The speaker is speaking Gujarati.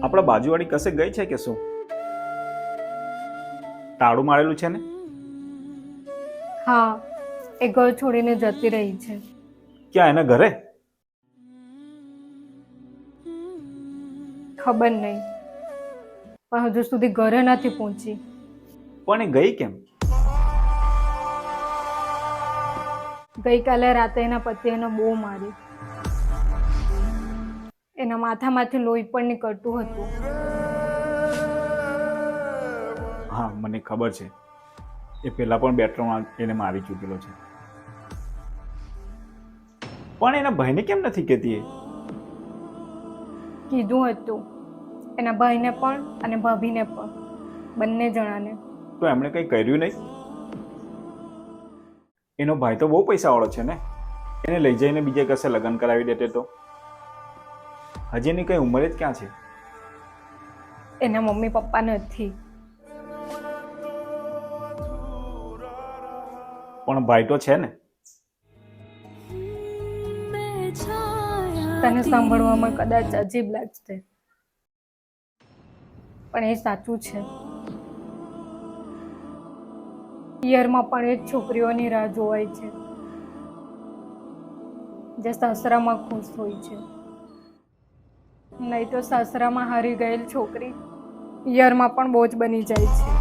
આપણા બાજુવાળી કશે ગઈ છે કે શું? તાળું મારેલું છે ને? હા, એ ઘર છોડીને જતી રહી છે. ક્યાં, એના ઘરે? ખબર નહીં, પણ હજુ સુધી ઘરે નથી પહોંચી. પણ એ ગઈ કેમ? ગઈકાલે રાતે એના પતિએ એને બહુ મારી. એના માથામાંથી લોહી પણ નીકળતું હતું. હા, મને ખબર છે. એ પહેલા પણ 2-3 વાર એને મારી ચૂકેલો છે. પણ એના ભાઈને કેમ નથી કહેતી એ? કીધું હતું એના ભાઈને પણ અને ભાભીને પણ, બંને જણાને. તો એમણે કંઈ કર્યું નહીં? એનો ભાઈ તો બહુ પૈસાવાળો છે ને, એને લઈ જઈને બીજે કશે લગ્ન કરાવી દેતે તો. હજી એની કઈ ઉંમર જ ક્યાં છે? એના મમ્મી પપ્પા નથી. પણ ભાઈ તો છે ને. તને સાંભળવામાં કદાચ અજીબ લાગશે, પણ એ સાચું છે. પિયરમાં પણ એ જ છોકરીઓની રાહ જોવાય છે જે સાસરામાં ખુશ હોય છે. નહીં તો સાસરામાં હારી ગયેલ છોકરી પિયરમાં પણ બોજ બની જાય છે.